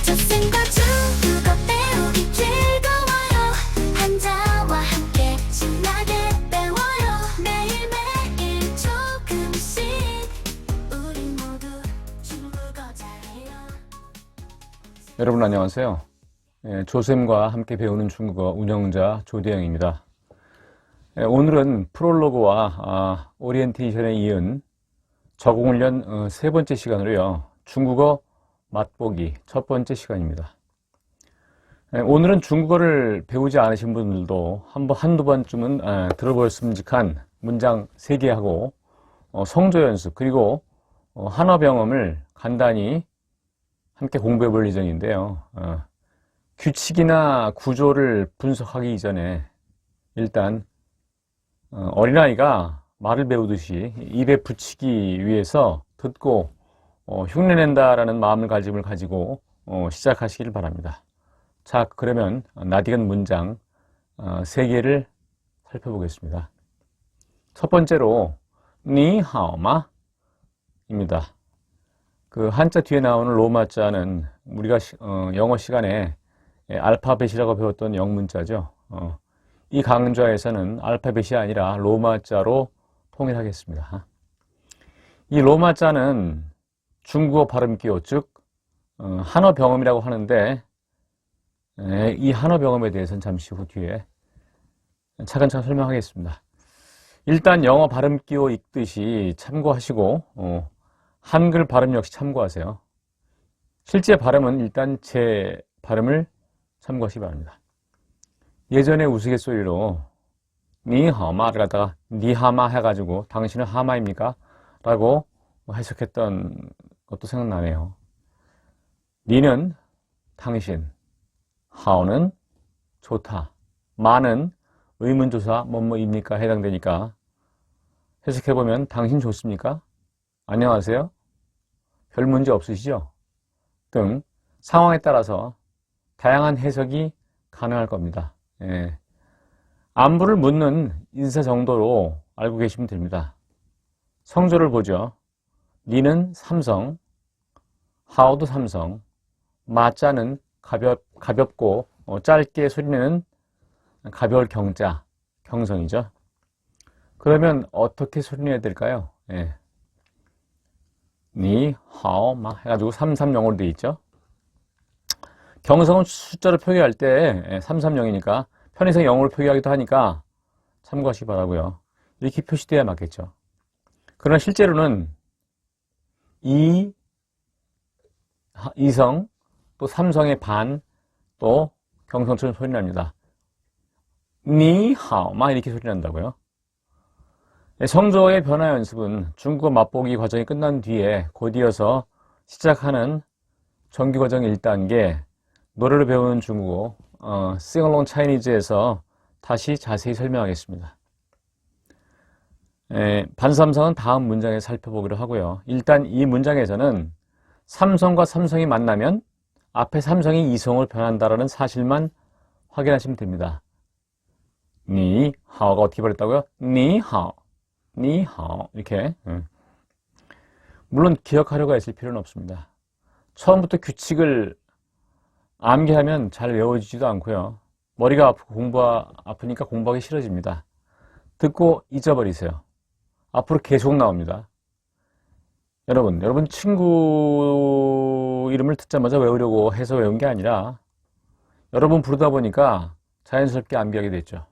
조쌤과 중국어 배우기 즐거워요. 한자와 함께 신나게 배워요. 매일매일 조금씩 우리 모두 중국어 잘해요. 여러분 안녕하세요. 조쌤과 함께 배우는 중국어 운영자 조대영입니다. 오늘은 프롤로그와 오리엔테이션에 이은 적응훈련 세 번째 시간으로요. 중국어 맛보기 첫 번째 시간입니다. 오늘은 중국어를 배우지 않으신 분들도 한두 번쯤은 들어보셨음직한 문장 3개 하고 성조 연습 그리고 한어 병음을 간단히 함께 공부해 볼 예정인데요. 규칙이나 구조를 분석하기 이전에 일단 어린아이가 말을 배우듯이 입에 붙이기 위해서 듣고 흉내낸다라는 마음가짐을 가지고 시작하시길 바랍니다. 자, 그러면 낯익은 문장 3개를 살펴보겠습니다. 첫 번째로 니하오마 입니다. 그 한자 뒤에 나오는 로마자는 우리가 영어 시간에 알파벳이라고 배웠던 영문자죠. 이 강좌에서는 알파벳이 아니라 로마자로 통일하겠습니다. 이 로마자는 중국어 발음기호, 즉 한어 병음이라고 하는데 이 한어 병음에 대해서는 잠시 후 뒤에 차근차근 설명하겠습니다. 일단 영어 발음기호 읽듯이 참고하시고 한글 발음 역시 참고하세요. 실제 발음은 일단 제 발음을 참고하시기 바랍니다. 예전에 우스갯소리로 니하마를 갖다가 니하마 해가지고 당신은 하마입니까? 라고 해석했던 것도 생각나네요. 니는 당신, 하오는 좋다, 마는 의문조사 뭐뭐입니까? 해당되니까 해석해보면 당신 좋습니까? 안녕하세요? 별 문제 없으시죠? 등 상황에 따라서 다양한 해석이 가능할 겁니다. 안부를 묻는 인사 정도로 알고 계시면 됩니다. 성조를 보죠. 니는 삼성, 하오도 삼성, 마자는 가볍고 짧게 소리내는 가벼울 경자, 경성이죠. 그러면 어떻게 소리내야 될까요? 니, 하오, 마 해가지고 330으로 되어 있죠. 경성은 숫자로 표기할 때 330이니까 편의상 0으로 표기하기도 하니까 참고하시기 바라고요. 이렇게 표시돼야 맞겠죠. 그러나 실제로는 이성 또 삼성의 반 또 경성처럼 소리 납니다. 니하오 마 이렇게 소리 난다고요. 성조의 변화 연습은 중국어 맛보기 과정이 끝난 뒤에 곧이어서 시작하는 정규과정 1단계 노래를 배우는 중국어 Sing Along Chinese에서 다시 자세히 설명하겠습니다. 반삼성은 다음 문장에 살펴보기로 하고요. 일단 이 문장에서는 삼성과 삼성이 만나면 앞에 삼성이 이성으로 변한다는 사실만 확인하시면 됩니다. 니하오가 어떻게 발했다고요? 니하오, 니하오 이렇게. 물론 기억하려고 했을 필요는 없습니다. 처음부터 규칙을 암기하면 잘 외워지지도 않고요. 머리가 아프니까 공부하기 싫어집니다. 듣고 잊어버리세요. 앞으로 계속 나옵니다. 여러분 친구 이름을 듣자마자 외우려고 해서 외운 게 아니라 여러분 부르다 보니까 자연스럽게 암기하게 됐죠.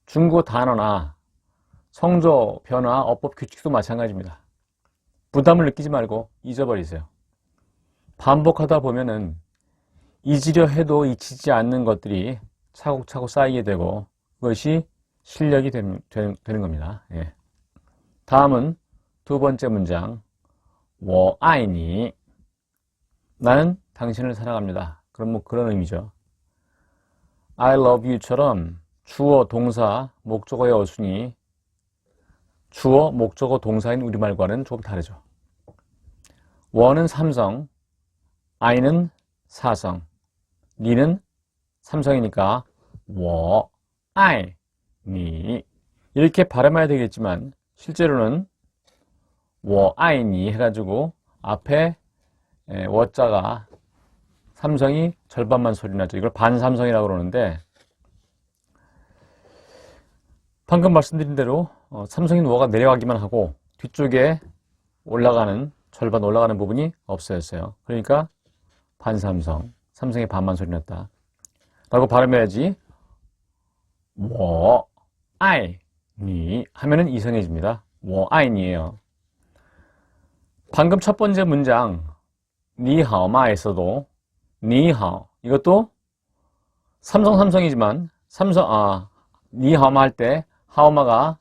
중국어 단어나 성조, 변화, 어법, 규칙도 마찬가지입니다. 부담을 느끼지 말고 잊어버리세요. 반복하다 보면은 잊으려 해도 잊히지 않는 것들이 차곡차곡 쌓이게 되고 그것이 실력이 되는 겁니다. 다음은 두 번째 문장 我爱你 나는 당신을 사랑합니다. 그럼 그런 의미죠. I love you처럼 주어, 동사, 목적어의 어순이 주어, 목적어, 동사인 우리말과는 조금 다르죠. 我는 삼성, I는 사성, 니는 삼성이니까 我爱你 이렇게 발음해야 되겠지만 실제로는 我爱你 해가지고 앞에 워자가 삼성이 절반만 소리 나죠. 이걸 반삼성이라고 그러는데, 방금 말씀드린 대로 삼성인 워가 내려가기만 하고 뒤쪽에 절반 올라가는 부분이 없어졌어요. 그러니까 반삼성, 삼성의 반만 소리 났다 라고 발음해야지. 워 아이 니 하면은 이성해집니다. 워 아이 니예요. 방금 첫 번째 문장 니하오마에서도 니하오, 이것도 삼성이지만 니하오마 할 때 하오마가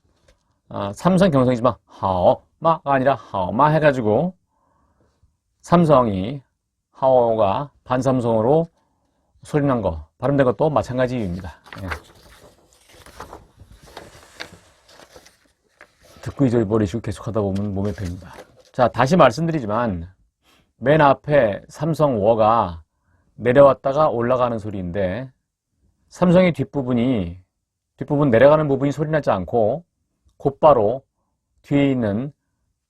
삼성 경성이지만 하오마가 아니라 하오마 해가지고 삼성이 하오가 반삼성으로 소리난 거, 발음된 것도 마찬가지 이유입니다. 예. 듣고 잊어버리시고 계속 하다 보면 몸에 배입니다. 자, 다시 말씀드리지만 맨 앞에 삼성 워가 내려왔다가 올라가는 소리인데, 삼성의 뒷부분 내려가는 부분이 소리나지 않고 곧바로 뒤에 있는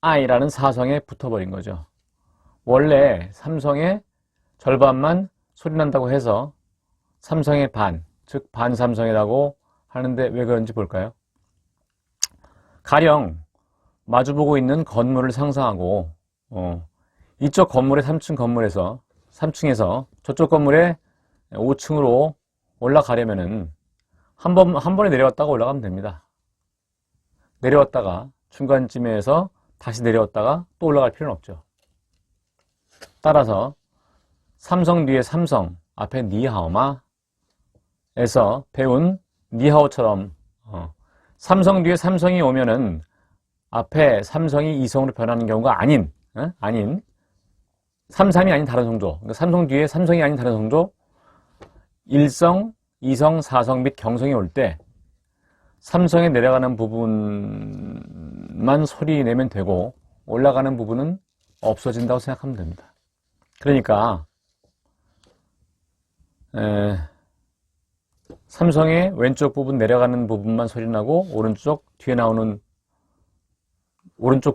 I라는 사성에 붙어버린 거죠. 원래 삼성의 절반만 소리난다고 해서 삼성의 반, 즉 반삼성이라고 하는데 왜 그런지 볼까요? 가령 마주보고 있는 건물을 상상하고 이쪽 건물의 3층에서 저쪽 건물의 5층으로 올라가려면은 한 번에 내려왔다가 올라가면 됩니다. 내려왔다가 중간쯤에서 다시 내려왔다가 또 올라갈 필요는 없죠. 따라서 삼성 뒤에 삼성, 앞에 니하오마에서 배운 니하오처럼 삼성 뒤에 삼성이 오면은 앞에 삼성이 이성으로 변하는 경우가 아닌 삼삼이 아닌 다른 성조, 그러니까 삼성 뒤에 삼성이 아닌 다른 성조, 1성, 2성, 4성 및 경성이 올 때 삼성에 내려가는 부분만 소리 내면 되고 올라가는 부분은 없어진다고 생각하면 됩니다. 그러니까 삼성의 왼쪽 부분 내려가는 부분만 소리 나고 오른쪽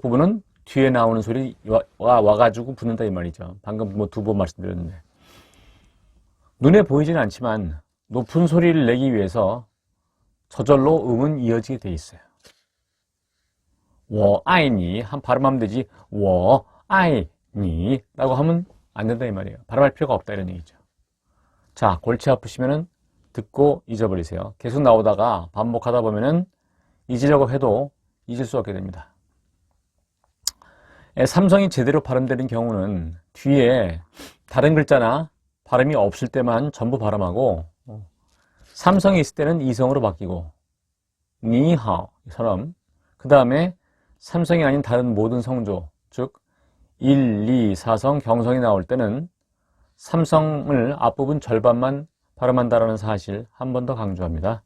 부분은 뒤에 나오는 소리가 와가지고 붙는다 이 말이죠. 방금 뭐 2번 말씀드렸는데, 눈에 보이지는 않지만 높은 소리를 내기 위해서 저절로 음은 이어지게 돼 있어요. 워 아이니 한 발음하면 되지, 워 아이니 라고 하면 안 된다 이 말이에요. 발음할 필요가 없다 이런 얘기죠. 자, 골치 아프시면은 듣고 잊어버리세요. 계속 나오다가 반복하다 보면은 잊으려고 해도 잊을 수 없게 됩니다. 삼성이 제대로 발음되는 경우는 뒤에 다른 글자나 발음이 없을 때만 전부 발음하고, 삼성이 있을 때는 이성으로 바뀌고, 니하오처럼, 그 다음에 삼성이 아닌 다른 모든 성조, 즉 1, 2, 4성 경성이 나올 때는 삼성을 앞부분 절반만 발음한다는 사실 한 번 더 강조합니다.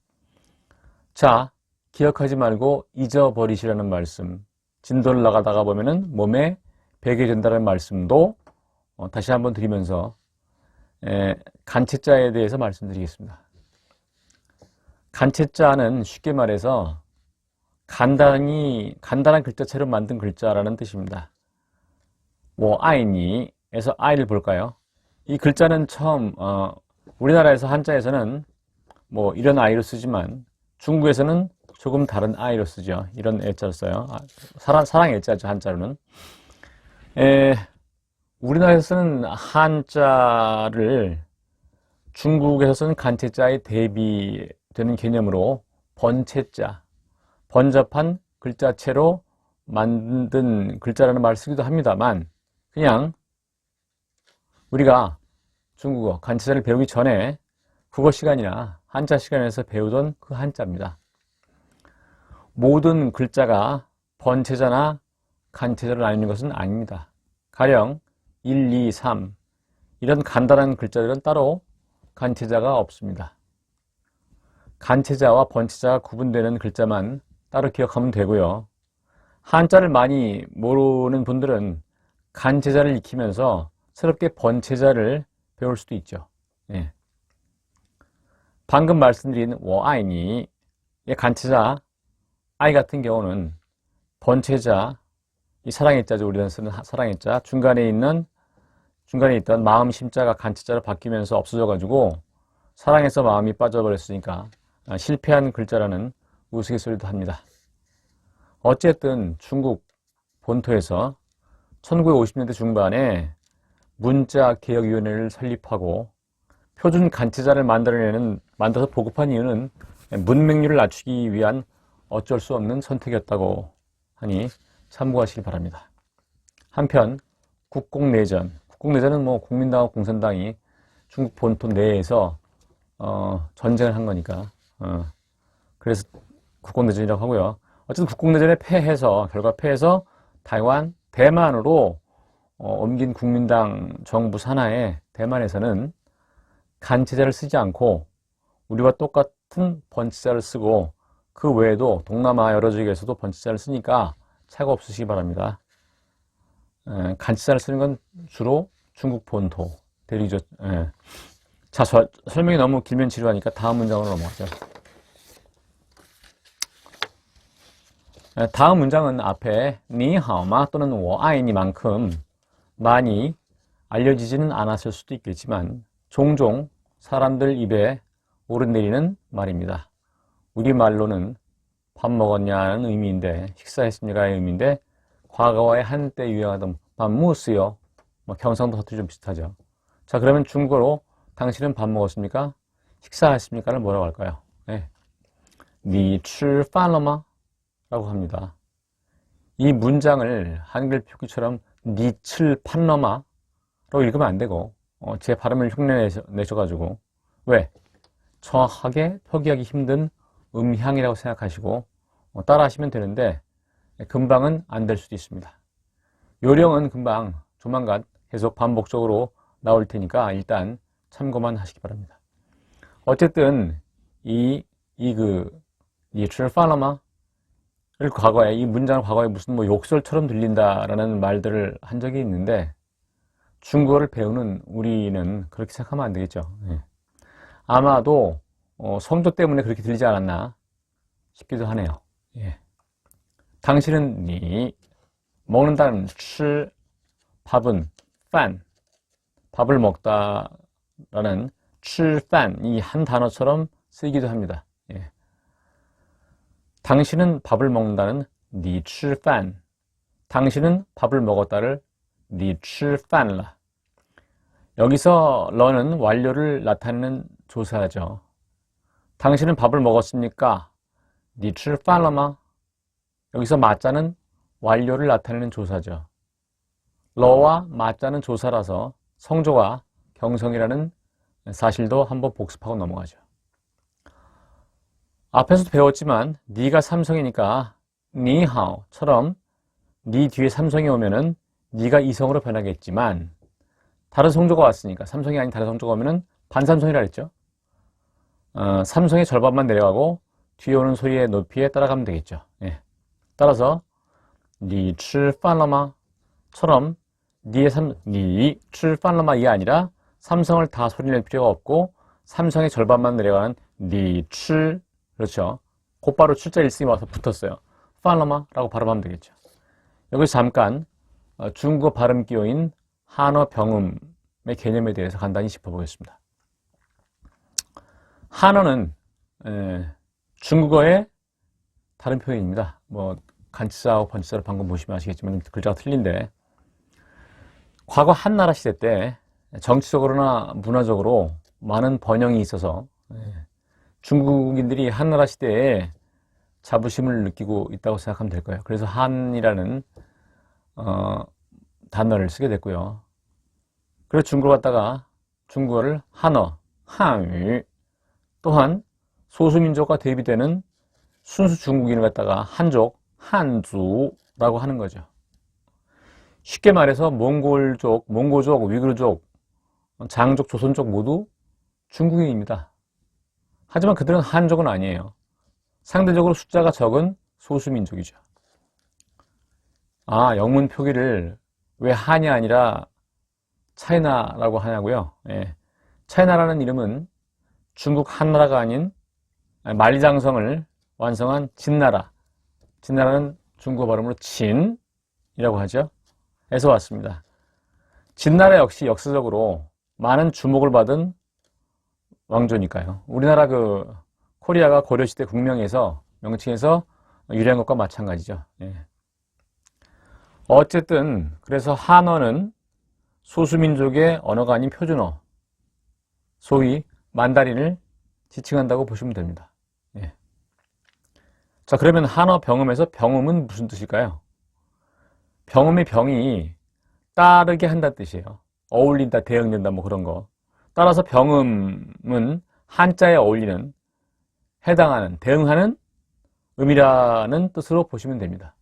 자, 기억하지 말고 잊어버리시라는 말씀, 진도를 나가다가 보면은 몸에 배게 된다는 말씀도 다시 한번 드리면서 간체자에 대해서 말씀드리겠습니다. 간체자는 쉽게 말해서 간단한 글자체로 만든 글자라는 뜻입니다. 뭐 아이니에서 아이를 볼까요? 이 글자는 처음 우리나라에서 한자에서는 뭐 이런 아이로 쓰지만 중국에서는 조금 다른 아이로 쓰죠. 이런 애자로 써요. 사랑 애자죠, 한자로는. 우리나라에서 쓰는 한자를 중국에서 쓰는 간체자에 대비되는 개념으로 번체자, 번잡한 글자체로 만든 글자라는 말을 쓰기도 합니다만, 그냥 우리가 중국어 간체자를 배우기 전에 국어 시간이나 한자 시간에서 배우던 그 한자입니다. 모든 글자가 번체자나 간체자로 나뉘는 것은 아닙니다. 가령 1, 2, 3 이런 간단한 글자들은 따로 간체자가 없습니다. 간체자와 번체자가 구분되는 글자만 따로 기억하면 되고요. 한자를 많이 모르는 분들은 간체자를 익히면서 새롭게 번체자를 배울 수도 있죠. 예. 방금 말씀드린 워아이니의 간체자 아이 같은 경우는 번체자, 이 사랑의 자죠. 우리가 쓰는 사랑의 자 중간에 있는 중간에 있던 마음 심자가 간치자로 바뀌면서 없어져가지고 사랑해서 마음이 빠져버렸으니까 실패한 글자라는 우스갯소리도 합니다. 어쨌든 중국 본토에서 1950년대 중반에 문자개혁위원회를 설립하고 표준 간치자를 만들어서 보급한 이유는 문맹률을 낮추기 위한 어쩔 수 없는 선택이었다고 하니 참고하시기 바랍니다. 한편 국공내전은 뭐 국민당하고 공산당이 중국 본토 내에서 전쟁을 한 거니까 그래서 국공내전이라고 하고요. 어쨌든 국공내전에 결과 패해서 대만으로 옮긴 국민당 정부 산하에 대만에서는 간치자를 쓰지 않고 우리와 똑같은 번치자를 쓰고 그 외에도 동남아 여러 지역에서도 번치자를 쓰니까 차가 없으시기 바랍니다. 간치자를 쓰는 건 주로 중국 본토 대리죠. 자, 설명이 너무 길면 지루하니까 다음 문장으로 넘어가죠. 다음 문장은 앞에 니하오마 또는 워아이니만큼 많이 알려지지는 않았을 수도 있겠지만 종종 사람들 입에 오르내리는 말입니다. 우리말로는 밥 먹었냐는 의미인데 식사했습니까의 의미인데 과거에 한때 유행하던 밥 무스요. 경상도 사투리 좀 비슷하죠. 자, 그러면 중국어로 당신은 밥 먹었습니까? 식사했습니까를 뭐라고 할까요? 네. 你吃饭了吗? 라고 합니다. 이 문장을 한글 표기처럼 니칠 판너마 라고 읽으면 안 되고 제 발음을 흉내내셔가지고 왜? 정확하게 표기하기 힘든 음향이라고 생각하시고 따라 하시면 되는데 금방은 안 될 수도 있습니다. 요령은 금방 조만간 계속 반복적으로 나올 테니까 일단 참고만 하시기 바랍니다. 어쨌든 이 니칠饭了吗? 이 문장을 과거에 무슨 욕설처럼 들린다라는 말들을 한 적이 있는데 중국어를 배우는 우리는 그렇게 생각하면 안 되겠죠. 아마도 성조 때문에 그렇게 들리지 않았나 싶기도 하네요. 당신은 니 먹는다는 吃 밥은 饭 밥을 먹다라는 吃饭 이 한 단어처럼 쓰이기도 합니다. 당신은 밥을 먹는다는 你吃饭 당신은 밥을 먹었다를 你吃饭了 여기서 러는 완료를 나타내는 조사죠. 당신은 밥을 먹었습니까? 你吃饭了吗? 여기서 마자는 완료를 나타내는 조사죠. 러와 마자는 조사라서 성조가 경성이라는 사실도 한번 복습하고 넘어가죠. 앞에서도 배웠지만 니가 삼성이니까 니하오처럼 니 뒤에 삼성이 오면은 니가 이성으로 변하겠지만 다른 성조가 왔으니까 삼성이 아닌 다른 성조가 오면은 반삼성이라 했죠. 삼성의 절반만 내려가고 뒤에 오는 소리의 높이에 따라가면 되겠죠. 따라서 니 吃饭了吗? 처럼 니 吃饭了吗? 이 아니라 삼성을 다 소리낼 필요가 없고 삼성의 절반만 내려가는 니 吃 그렇죠. 곧바로 출자 일승이 와서 붙었어요. 饭了吗? 라고 발음하면 되겠죠. 여기서 잠깐 중국어 발음 기호인 한어 병음의 개념에 대해서 간단히 짚어보겠습니다. 한어는 중국어의 다른 표현입니다. 간치자하고 번치자를 방금 보시면 아시겠지만 글자가 틀린데 과거 한나라 시대 때 정치적으로나 문화적으로 많은 번영이 있어서 중국인들이 한나라 시대에 자부심을 느끼고 있다고 생각하면 될 거예요. 그래서 한이라는 단어를 쓰게 됐고요. 그래서 중국어를 갖다가 중국어를 한어, 한유 또한 소수민족과 대비되는 순수 중국인을 갖다가 한족, 한주라고 하는 거죠. 쉽게 말해서 몽고족, 위구르족, 장족, 조선족 모두 중국인입니다. 하지만 그들은 한족은 아니에요. 상대적으로 숫자가 적은 소수민족이죠. 영문 표기를 왜 한이 아니라 차이나라고 하냐고요? 차이나라는 이름은 중국 한나라가 아닌 만리장성을 완성한 진나라. 진나라는 중국어 발음으로 진이라고 하죠. 에서 왔습니다. 진나라 역시 역사적으로 많은 주목을 받은 왕조니까요. 우리나라 코리아가 고려시대 국명에서 명칭에서 유래한 것과 마찬가지죠. 예. 어쨌든 그래서 한어는 소수민족의 언어가 아닌 표준어, 소위 만다린을 지칭한다고 보시면 됩니다. 예. 자, 그러면 한어 병음에서 병음은 무슨 뜻일까요? 병음의 병이 따르게 한다는 뜻이에요. 어울린다, 대응된다, 뭐 그런 거. 따라서 병음은 한자에 어울리는, 해당하는, 대응하는 음이라는 뜻으로 보시면 됩니다.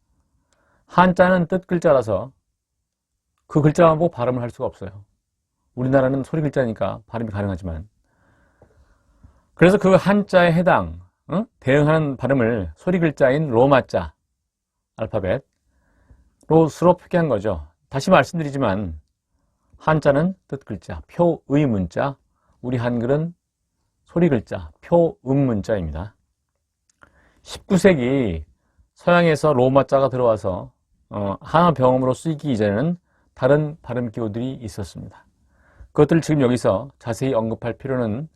한자는 뜻 글자라서 그 글자만 보고 발음을 할 수가 없어요. 우리나라는 소리 글자니까 발음이 가능하지만. 그래서 그 한자에 해당, 대응하는 발음을 소리 글자인 로마자, 알파벳, 로스로 표기한 거죠. 다시 말씀드리지만 한자는 뜻 글자, 표의 문자, 우리 한글은 소리 글자, 표음 문자입니다. 19세기 서양에서 로마자가 들어와서 한어 병음으로 쓰이기 이전에는 다른 발음 기호들이 있었습니다. 그것들을 지금 여기서 자세히 언급할 필요는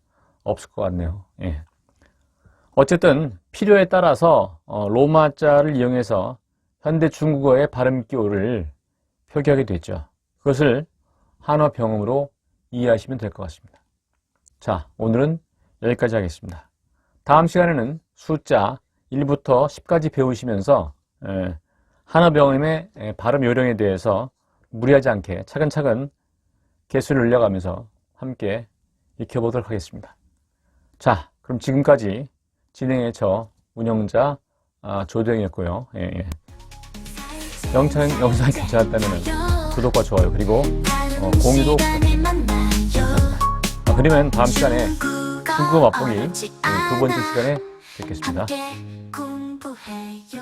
없을 것 같네요. 예. 어쨌든 필요에 따라서 로마자를 이용해서 현대 중국어의 발음 기호를 표기하게 됐죠. 그것을 한어 병음으로 이해하시면 될 것 같습니다. 자, 오늘은 여기까지 하겠습니다. 다음 시간에는 숫자 1부터 10까지 배우시면서 한어 병음의 발음 요령에 대해서 무리하지 않게 차근차근 개수를 늘려가면서 함께 익혀보도록 하겠습니다. 자, 그럼 지금까지 진행의 저 운영자 조대영이었고요. 영상이 괜찮았다면 구독과 좋아요 그리고 공유도 부탁드립니다. 그러면 다음 시간에 중국어 맛보기 두 번째 시간에 뵙겠습니다. 함께 공부해요.